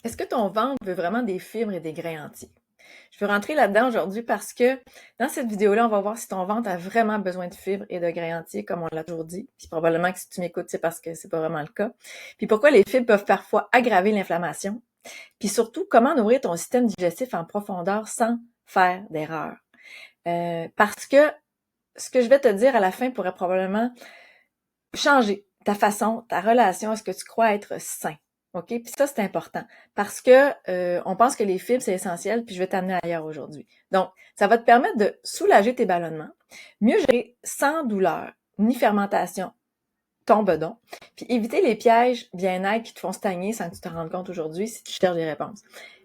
Est-ce que ton ventre veut vraiment des fibres et des grains entiers? Je veux rentrer là-dedans aujourd'hui parce que dans cette vidéo-là, on va voir si ton ventre a vraiment besoin de fibres et de grains entiers, comme on l'a toujours dit. Puis probablement que si tu m'écoutes, c'est parce que c'est pas vraiment le cas. Puis pourquoi les fibres peuvent parfois aggraver l'inflammation. Puis surtout, comment nourrir ton système digestif en profondeur sans faire d'erreur. Parce que ce que je vais te dire à la fin pourrait probablement changer ta façon, ta relation à ce que tu crois être sain. OK? Puis ça, c'est important parce que on pense que les fibres, c'est essentiel, puis je vais t'amener ailleurs aujourd'hui. Donc, ça va te permettre de soulager tes ballonnements, mieux gérer sans douleur ni fermentation ton bedon, puis éviter les pièges bien-être qui te font stagner sans que tu te rendes compte aujourd'hui si tu cherches des réponses.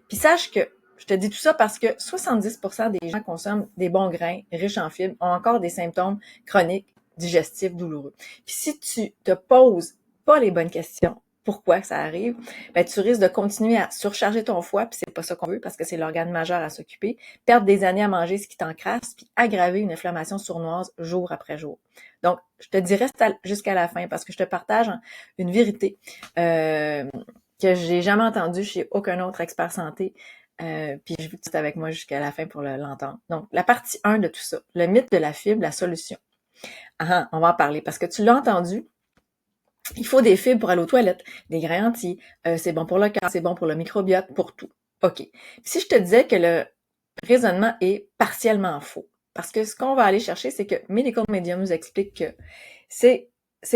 Puis sache que je te dis tout ça parce que 70% des gens consomment des bons grains riches en fibres ont encore des symptômes chroniques digestifs douloureux. Puis si tu te poses pas les bonnes questions, pourquoi ça arrive, ben tu risques de continuer à surcharger ton foie, puis c'est pas ça qu'on veut parce que c'est l'organe majeur à s'occuper, perdre des années à manger ce qui t'encrasse, puis aggraver une inflammation sournoise jour après jour. Donc, je te dis reste jusqu'à la fin parce que je te partage une vérité que j'ai jamais entendue chez aucun autre expert santé. Puis je veux que tu es avec moi jusqu'à la fin pour l'entendre. Donc, la partie 1 de tout ça, le mythe de la fibre, la solution. Ah, on va en parler parce que tu l'as entendu, il faut des fibres pour aller aux toilettes, des grains entiers, c'est bon pour le cœur, c'est bon pour le microbiote, pour tout. OK. Puis si je te disais que le raisonnement est partiellement faux, parce que ce qu'on va aller chercher, c'est que Medical Medium nous explique que c'est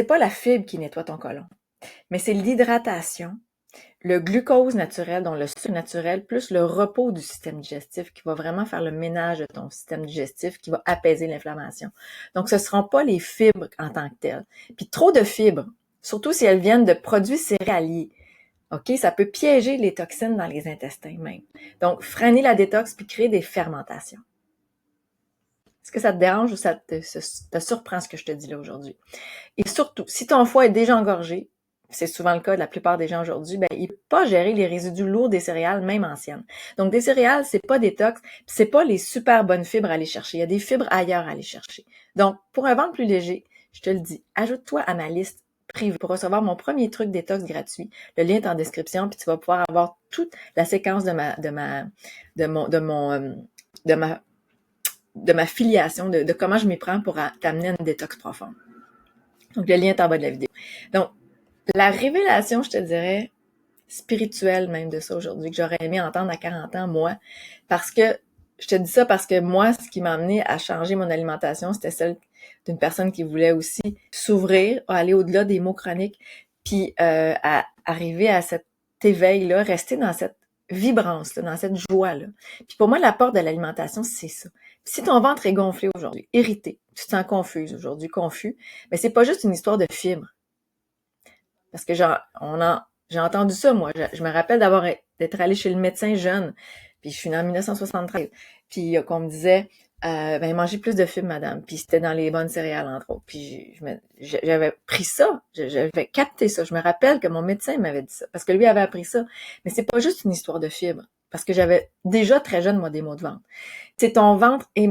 pas la fibre qui nettoie ton côlon, mais c'est l'hydratation, le glucose naturel, donc le sucre naturel, plus le repos du système digestif qui va vraiment faire le ménage de ton système digestif, qui va apaiser l'inflammation. Donc, ce ne seront pas les fibres en tant que telles. Puis trop de fibres, surtout si elles viennent de produits céréaliers, OK, ça peut piéger les toxines dans les intestins même. Donc, freiner la détox puis créer des fermentations. Est-ce que ça te dérange ou ça te surprend ce que je te dis là aujourd'hui? Et surtout, si ton foie est déjà engorgé, c'est souvent le cas de la plupart des gens aujourd'hui, ben, il ne peut pas gérer les résidus lourds des céréales, même anciennes. Donc, des céréales, c'est pas détox, c'est pas les super bonnes fibres à aller chercher. Il y a des fibres ailleurs à aller chercher. Donc, pour un ventre plus léger, je te le dis, ajoute-toi à ma liste privée pour recevoir mon premier truc détox gratuit. Le lien est en description, puis tu vas pouvoir avoir toute la séquence de ma filiation, de comment je m'y prends pour t'amener à une détox profonde. Donc, le lien est en bas de la vidéo. Donc, la révélation, je te dirais, spirituelle même de ça aujourd'hui, que j'aurais aimé entendre à 40 ans, moi, parce que, je te dis ça parce que moi, ce qui m'a amené à changer mon alimentation, c'était celle d'une personne qui voulait aussi s'ouvrir, aller au-delà des mots chroniques, puis à arriver à cet éveil-là, rester dans cette vibrance-là, dans cette joie-là. Puis pour moi, l'apport de l'alimentation, c'est ça. Puis si ton ventre est gonflé aujourd'hui, irrité, tu te sens confuse aujourd'hui, confus, mais c'est pas juste une histoire de fibres. Parce que j'ai entendu ça, moi. Je me rappelle d'être allée chez le médecin jeune, puis je suis née en 1973, puis qu'on me disait, ben mangez plus de fibres, madame. Puis c'était dans les bonnes céréales, entre autres. Puis j'avais pris ça, j'avais capté ça. Je me rappelle que mon médecin m'avait dit ça, parce que lui avait appris ça. Mais c'est pas juste une histoire de fibres, parce que j'avais déjà très jeune, moi, des maux de ventre. C'est ton ventre et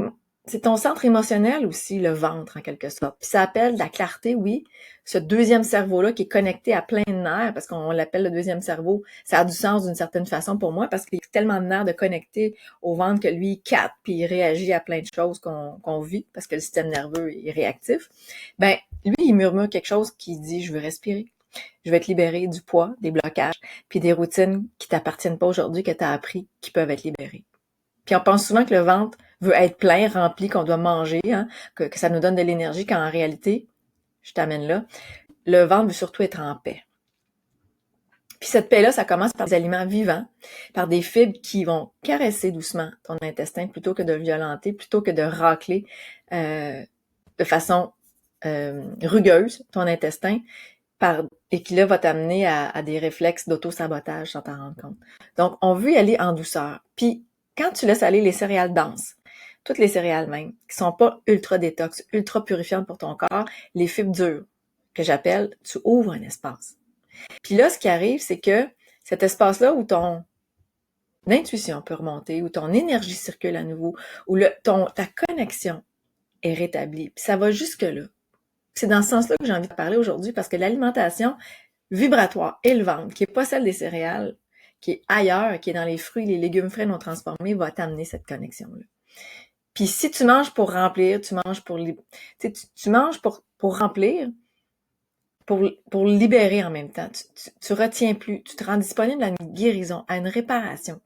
c'est ton centre émotionnel aussi, le ventre, en quelque sorte. Puis ça appelle de la clarté, oui, ce deuxième cerveau-là qui est connecté à plein de nerfs, parce qu'on l'appelle le deuxième cerveau. Ça a du sens d'une certaine façon pour moi, parce qu'il y a tellement de nerfs de connecter au ventre que lui, il capte, puis il réagit à plein de choses qu'on vit, parce que le système nerveux est réactif. Ben, lui, il murmure quelque chose qui dit « je veux respirer ». Je vais te libérer du poids, des blocages, puis des routines qui t'appartiennent pas aujourd'hui, que tu as appris, qui peuvent être libérées. Puis on pense souvent que le ventre veut être plein, rempli, qu'on doit manger, hein, que ça nous donne de l'énergie, quand en réalité, je t'amène là, le ventre veut surtout être en paix. Puis cette paix-là, ça commence par des aliments vivants, par des fibres qui vont caresser doucement ton intestin plutôt que de violenter, plutôt que de racler de façon rugueuse ton intestin, et qui là va t'amener à des réflexes d'auto-sabotage sans t'en rendre compte. Donc, on veut y aller en douceur. Puis, quand tu laisses aller les céréales denses, toutes les céréales même, qui sont pas ultra détox, ultra purifiantes pour ton corps, les fibres dures, que j'appelle, tu ouvres un espace. Puis là, ce qui arrive, c'est que cet espace-là où ton intuition peut remonter, où ton énergie circule à nouveau, où ta connexion est rétablie. Puis ça va jusque-là. C'est dans ce sens-là que j'ai envie de parler aujourd'hui, parce que l'alimentation vibratoire et le ventre, qui n'est pas celle des céréales, qui est ailleurs, qui est dans les fruits, les légumes frais non transformés, va t'amener cette connexion-là. Puis si tu manges pour remplir, tu manges pour tu manges pour remplir, pour libérer en même temps. Tu retiens plus, tu te rends disponible à une guérison, à une réparation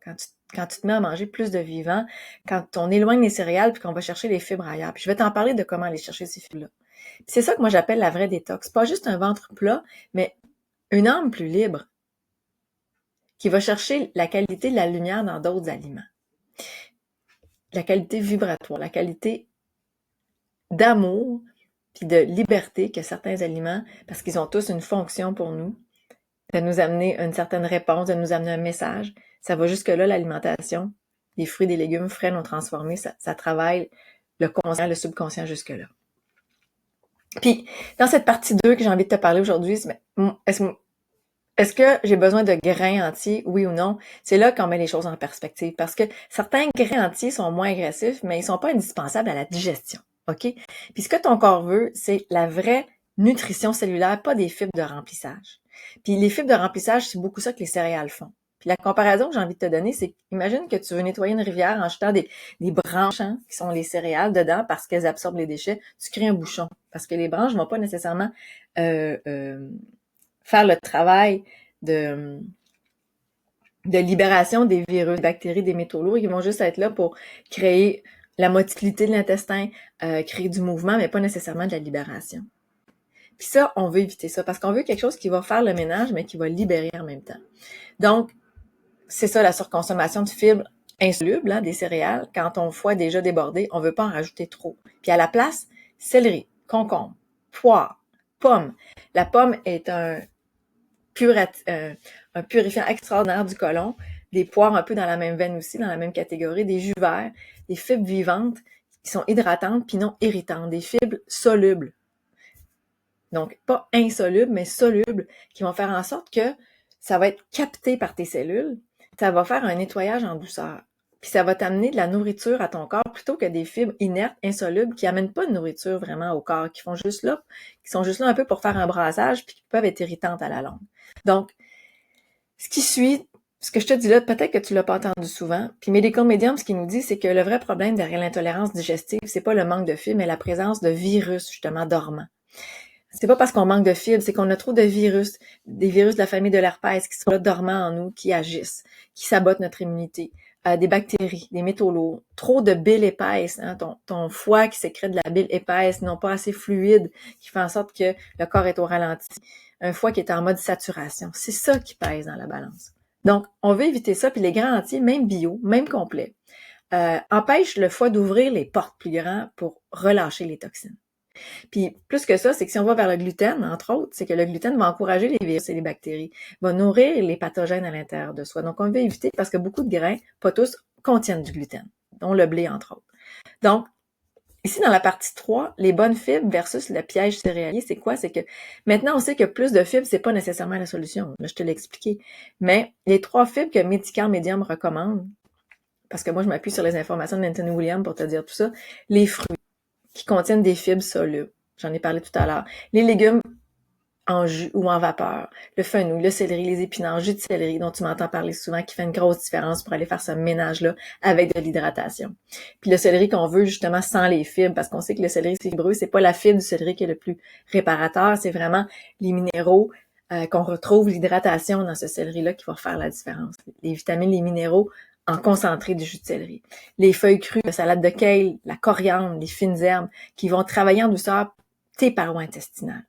quand tu te mets à manger plus de vivants, quand on éloigne les céréales puis qu'on va chercher les fibres ailleurs. Puis je vais t'en parler de comment aller chercher ces fibres-là. Puis c'est ça que moi j'appelle la vraie détox. Pas juste un ventre plat, mais une âme plus libre qui va chercher la qualité de la lumière dans d'autres aliments. La qualité vibratoire, la qualité d'amour puis de liberté que certains aliments, parce qu'ils ont tous une fonction pour nous, de nous amener une certaine réponse, de nous amener un message. Ça va jusque-là, l'alimentation. Les fruits, des légumes frais non transformés, ça travaille le conscient, le subconscient jusque-là. Puis, dans cette partie 2 que j'ai envie de te parler aujourd'hui, est-ce que j'ai besoin de grains entiers, oui ou non? C'est là qu'on met les choses en perspective, parce que certains grains entiers sont moins agressifs, mais ils sont pas indispensables à la digestion, OK? Puis ce que ton corps veut, c'est la vraie nutrition cellulaire, pas des fibres de remplissage. Puis les fibres de remplissage, c'est beaucoup ça que les céréales font. Puis la comparaison que j'ai envie de te donner, c'est imagine que tu veux nettoyer une rivière en jetant des branches, qui sont les céréales dedans parce qu'elles absorbent les déchets. Tu crées un bouchon parce que les branches vont pas nécessairement faire le travail de libération des virus, des bactéries, des métaux lourds. Ils vont juste être là pour créer la motilité de l'intestin, créer du mouvement, mais pas nécessairement de la libération. Puis ça, on veut éviter ça parce qu'on veut quelque chose qui va faire le ménage, mais qui va libérer en même temps. Donc, c'est ça la surconsommation de fibres insolubles, des céréales. Quand ton foie est déjà débordé, on veut pas en rajouter trop. Puis à la place, céleri, concombre, poire, pomme. La pomme est un purifiant extraordinaire du côlon. Des poires un peu dans la même veine aussi, dans la même catégorie. Des jus verts, des fibres vivantes qui sont hydratantes puis non irritantes. Des fibres solubles. Donc, pas insolubles, mais solubles, qui vont faire en sorte que ça va être capté par tes cellules. Ça va faire un nettoyage en douceur. Puis ça va t'amener de la nourriture à ton corps plutôt que des fibres inertes, insolubles, qui amènent pas de nourriture vraiment au corps, qui sont juste là un peu pour faire un brassage, puis qui peuvent être irritantes à la longue. Donc, ce qui suit, ce que je te dis là, peut-être que tu l'as pas entendu souvent. Puis Medical Medium, ce qu'il nous dit, c'est que le vrai problème derrière l'intolérance digestive, c'est pas le manque de fibres, mais la présence de virus, justement, dormants. C'est pas parce qu'on manque de fibres, c'est qu'on a trop de virus, des virus de la famille de l'herpès qui sont là dormants en nous, qui agissent, qui sabotent notre immunité, des bactéries, des métaux lourds, trop de bile épaisse, ton foie qui sécrète de la bile épaisse, non pas assez fluide, qui fait en sorte que le corps est au ralenti, un foie qui est en mode saturation. C'est ça qui pèse dans la balance. Donc, on veut éviter ça, puis les grains entiers, même bio, même complets, empêchent le foie d'ouvrir les portes plus grands pour relâcher les toxines. Puis plus que ça, c'est que si on va vers le gluten, entre autres, c'est que le gluten va encourager les virus et les bactéries, va nourrir les pathogènes à l'intérieur de soi. Donc, on veut éviter parce que beaucoup de grains, pas tous, contiennent du gluten, dont le blé, entre autres. Donc, ici, dans la partie 3, les bonnes fibres versus le piège céréalier, c'est quoi? C'est que maintenant, on sait que plus de fibres, c'est pas nécessairement la solution. Là, je te l'ai expliqué. Mais les 3 fibres que Medical Medium recommande, parce que moi, je m'appuie sur les informations de Anthony Williams pour te dire tout ça, les fruits qui contiennent des fibres solubles. J'en ai parlé tout à l'heure. Les légumes en jus ou en vapeur, le fenouil, le céleri, les épinards, jus de céleri dont tu m'entends parler souvent, qui fait une grosse différence pour aller faire ce ménage-là avec de l'hydratation. Puis le céleri qu'on veut justement sans les fibres, parce qu'on sait que le céleri c'est fibreux, c'est pas la fibre du céleri qui est le plus réparateur, c'est vraiment les minéraux qu'on retrouve, l'hydratation dans ce céleri-là qui va faire la différence. Les vitamines, les minéraux en concentré du jus de céleri. Les feuilles crues, la salade de kale, la coriandre, les fines herbes qui vont travailler en douceur tes parois intestinales.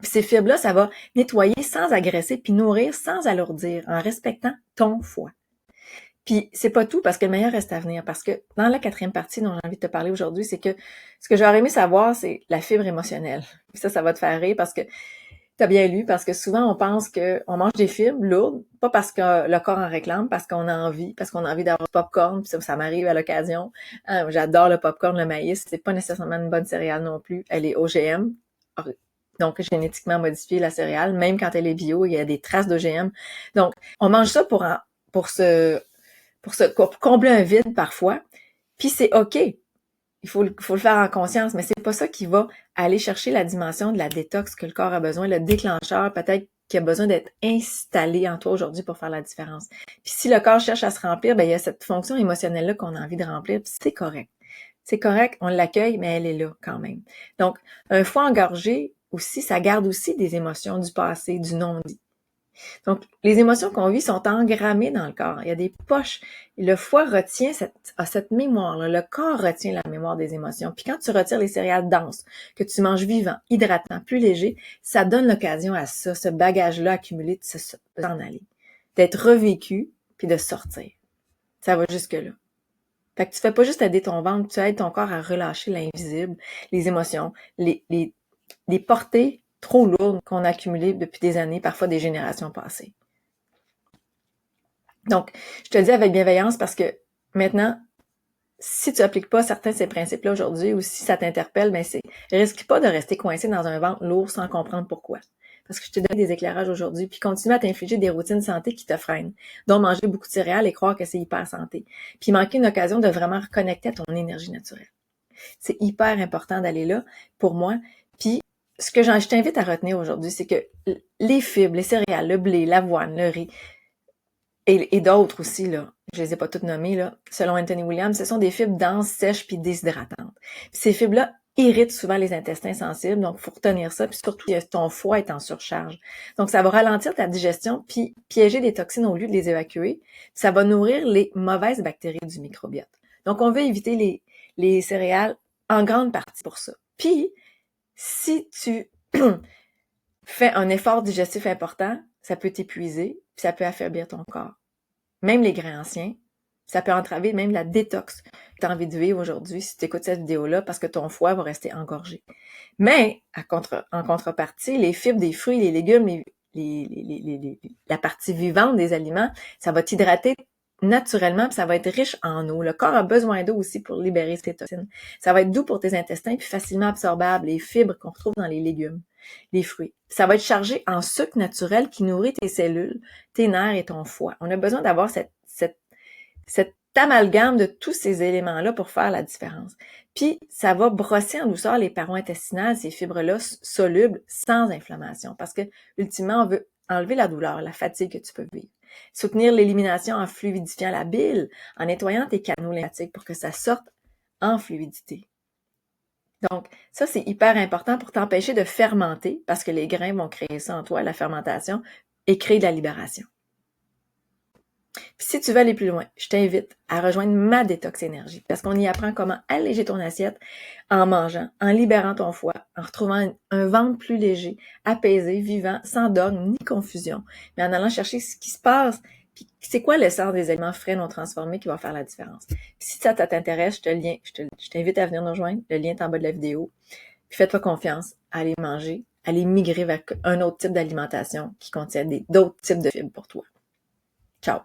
Puis ces fibres-là, ça va nettoyer sans agresser puis nourrir sans alourdir en respectant ton foie. Puis c'est pas tout parce que le meilleur reste à venir parce que dans la 4e partie dont j'ai envie de te parler aujourd'hui, c'est que ce que j'aurais aimé savoir, c'est la fibre émotionnelle. Puis ça va te faire rire parce que t'as bien lu, parce que souvent, on pense qu'on mange des fibres lourdes, pas parce que le corps en réclame, parce qu'on a envie d'avoir du popcorn, puis ça m'arrive à l'occasion. J'adore le popcorn, le maïs, c'est pas nécessairement une bonne céréale non plus. Elle est OGM, donc génétiquement modifiée, la céréale, même quand elle est bio, il y a des traces d'OGM. Donc, on mange ça pour combler un vide parfois, puis c'est OK. Il faut le faire en conscience, mais c'est pas ça qui va aller chercher la dimension de la détox que le corps a besoin, le déclencheur peut-être qui a besoin d'être installé en toi aujourd'hui pour faire la différence. Puis si le corps cherche à se remplir, ben il y a cette fonction émotionnelle-là qu'on a envie de remplir, puis c'est correct. C'est correct, on l'accueille, mais elle est là quand même. Donc, un foie engorgé aussi, ça garde aussi des émotions du passé, du non-dit. Donc, les émotions qu'on vit sont engrammées dans le corps. Il y a des poches. Le foie retient cette mémoire-là. Le corps retient la mémoire des émotions. Puis quand tu retires les céréales denses, que tu manges vivant, hydratant, plus léger, ça donne l'occasion à ça, ce bagage-là accumulé de s'en aller, d'être revécu, puis de sortir. Ça va jusque-là. Fait que tu fais pas juste aider ton ventre, tu aides ton corps à relâcher l'invisible, les émotions, les portées trop lourdes qu'on a accumulées depuis des années, parfois des générations passées. Donc, je te le dis avec bienveillance parce que maintenant, si tu appliques pas certains de ces principes-là aujourd'hui ou si ça t'interpelle, ben risque pas de rester coincé dans un ventre lourd sans comprendre pourquoi. Parce que je te donne des éclairages aujourd'hui, puis continue à t'infliger des routines santé qui te freinent, dont manger beaucoup de céréales et croire que c'est hyper santé. Puis manquer une occasion de vraiment reconnecter à ton énergie naturelle. C'est hyper important d'aller là pour moi. Puis ce que je t'invite à retenir aujourd'hui, c'est que les fibres, les céréales, le blé, l'avoine, le riz, et d'autres aussi, là, je les ai pas toutes nommées, là, selon Anthony Williams, ce sont des fibres denses, sèches puis déshydratantes. Puis ces fibres-là irritent souvent les intestins sensibles, donc il faut retenir ça, puis surtout ton foie est en surcharge. Donc ça va ralentir ta digestion puis piéger des toxines au lieu de les évacuer. Ça va nourrir les mauvaises bactéries du microbiote. Donc on veut éviter les céréales en grande partie pour ça. Puis si tu fais un effort digestif important, ça peut t'épuiser, puis ça peut affaiblir ton corps. Même les grains anciens, ça peut entraver même la détox que tu as envie de vivre aujourd'hui si tu écoutes cette vidéo-là parce que ton foie va rester engorgé. Mais, en contrepartie, les fibres des fruits, les légumes, la partie vivante des aliments, ça va t'hydrater naturellement, puis ça va être riche en eau. Le corps a besoin d'eau aussi pour libérer ses toxines. Ça va être doux pour tes intestins, puis facilement absorbable, les fibres qu'on retrouve dans les légumes, les fruits. Ça va être chargé en sucre naturel qui nourrit tes cellules, tes nerfs et ton foie. On a besoin d'avoir cet amalgame de tous ces éléments-là pour faire la différence. Puis, ça va brosser en douceur les parois intestinales, ces fibres-là solubles, sans inflammation. Parce que, ultimement, on veut enlever la douleur, la fatigue que tu peux vivre. Soutenir l'élimination en fluidifiant la bile, en nettoyant tes canaux lymphatiques pour que ça sorte en fluidité. Donc, ça, c'est hyper important pour t'empêcher de fermenter, parce que les grains vont créer ça en toi, la fermentation, et créer de la libération. Puis si tu veux aller plus loin, je t'invite à rejoindre ma détox énergie parce qu'on y apprend comment alléger ton assiette en mangeant, en libérant ton foie, en retrouvant un ventre plus léger, apaisé, vivant, sans dogme ni confusion, mais en allant chercher ce qui se passe, puis c'est quoi l'essence des aliments frais non transformés qui va faire la différence. Puis si ça t'intéresse, je t'invite à venir nous rejoindre, le lien est en bas de la vidéo. Puis fais-toi confiance à aller manger, à aller migrer vers un autre type d'alimentation qui contient d'autres types de fibres pour toi. Ciao!